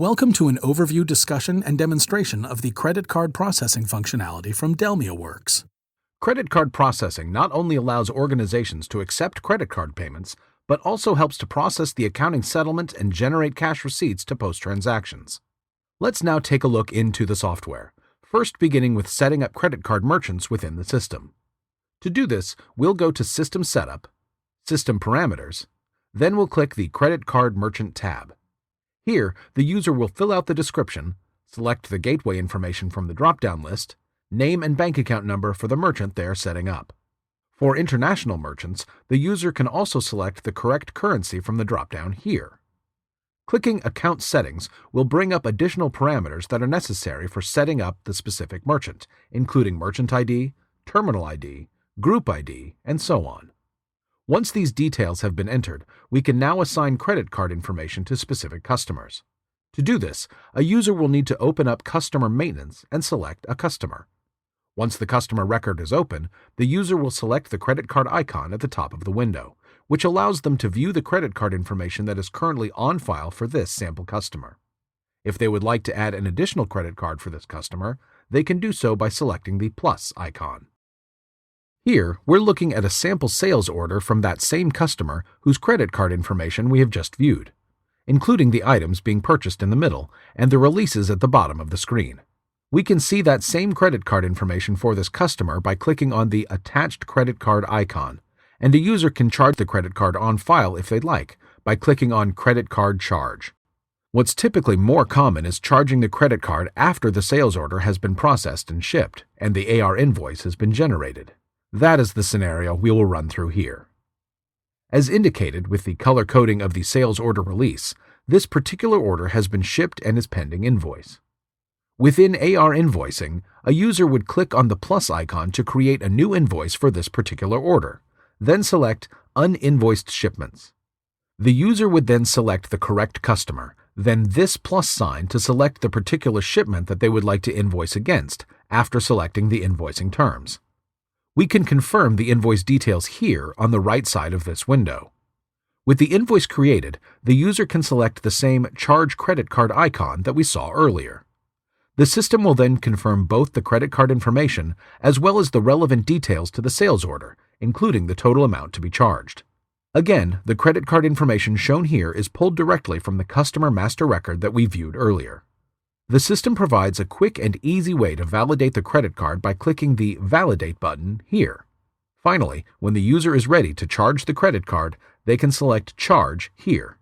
Welcome to an overview discussion and demonstration of the credit card processing functionality from DELMIAworks. Credit card processing not only allows organizations to accept credit card payments, but also helps to process the accounting settlement and generate cash receipts to post transactions. Let's now take a look into the software, first beginning with setting up credit card merchants within the system. To do this, we'll go to System Setup, System Parameters, then we'll click the Credit Card Merchant tab. Here, the user will fill out the description, select the gateway information from the drop-down list, name and bank account number for the merchant they are setting up. For international merchants, the user can also select the correct currency from the drop-down here. Clicking Account Settings will bring up additional parameters that are necessary for setting up the specific merchant, including Merchant ID, Terminal ID, Group ID, and so on. Once these details have been entered, we can now assign credit card information to specific customers. To do this, a user will need to open up Customer Maintenance and select a customer. Once the customer record is open, the user will select the credit card icon at the top of the window, which allows them to view the credit card information that is currently on file for this sample customer. If they would like to add an additional credit card for this customer, they can do so by selecting the plus icon. Here, we're looking at a sample sales order from that same customer whose credit card information we have just viewed, including the items being purchased in the middle and the releases at the bottom of the screen. We can see that same credit card information for this customer by clicking on the Attached Credit Card icon, and a user can charge the credit card on file if they'd like by clicking on Credit Card Charge. What's typically more common is charging the credit card after the sales order has been processed and shipped and the AR invoice has been generated. That is the scenario we will run through here. As indicated with the color coding of the sales order release, this particular order has been shipped and is pending invoice. Within AR Invoicing, a user would click on the plus icon to create a new invoice for this particular order, then select Uninvoiced Shipments. The user would then select the correct customer, then this plus sign to select the particular shipment that they would like to invoice against after selecting the invoicing terms. We can confirm the invoice details here on the right side of this window. With the invoice created, the user can select the same Charge Credit Card icon that we saw earlier. The system will then confirm both the credit card information as well as the relevant details to the sales order, including the total amount to be charged. Again, the credit card information shown here is pulled directly from the customer master record that we viewed earlier. The system provides a quick and easy way to validate the credit card by clicking the Validate button here. Finally, when the user is ready to charge the credit card, they can select Charge here.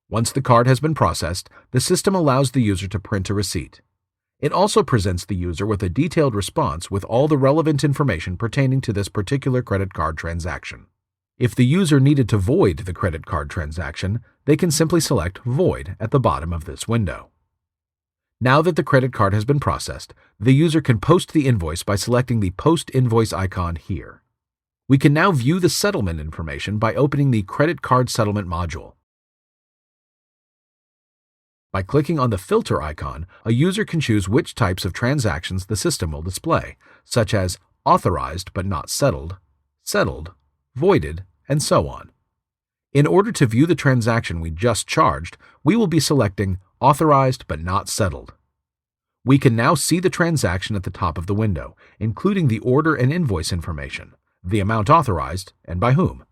Once the card has been processed, the system allows the user to print a receipt. It also presents the user with a detailed response with all the relevant information pertaining to this particular credit card transaction. If the user needed to void the credit card transaction, they can simply select Void at the bottom of this window. Now that the credit card has been processed, the user can post the invoice by selecting the Post Invoice icon here. We can now view the settlement information by opening the Credit Card Settlement module. By clicking on the Filter icon, a user can choose which types of transactions the system will display, such as Authorized but not settled, Settled, Voided, and so on. In order to view the transaction we just charged, we will be selecting Authorized but not settled. We can now see the transaction at the top of the window, including the order and invoice information, the amount authorized, and by whom.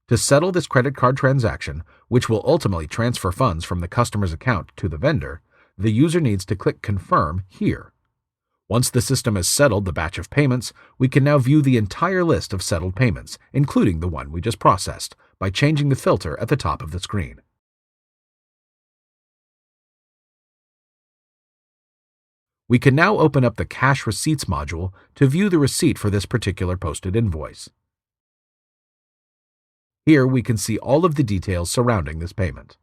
To settle this credit card transaction, which will ultimately transfer funds from the customer's account to the vendor, the user needs to click Confirm here. Once the system has settled the batch of payments, we can now view the entire list of settled payments, including the one we just processed, by changing the filter at the top of the screen. We can now open up the Cash Receipts module to view the receipt for this particular posted invoice. Here we can see all of the details surrounding this payment.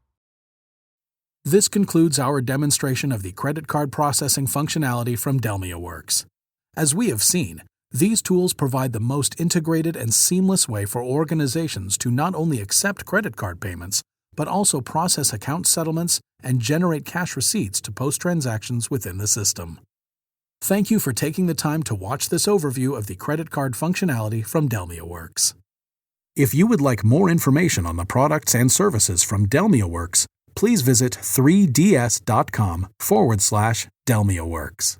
This concludes our demonstration of the credit card processing functionality from DELMIAworks. As we have seen, these tools provide the most integrated and seamless way for organizations to not only accept credit card payments, but also process account settlements and generate cash receipts to post transactions within the system. Thank you for taking the time to watch this overview of the credit card functionality from DELMIAworks. If you would like more information on the products and services from DELMIAworks, please visit 3ds.com/DELMIAworks.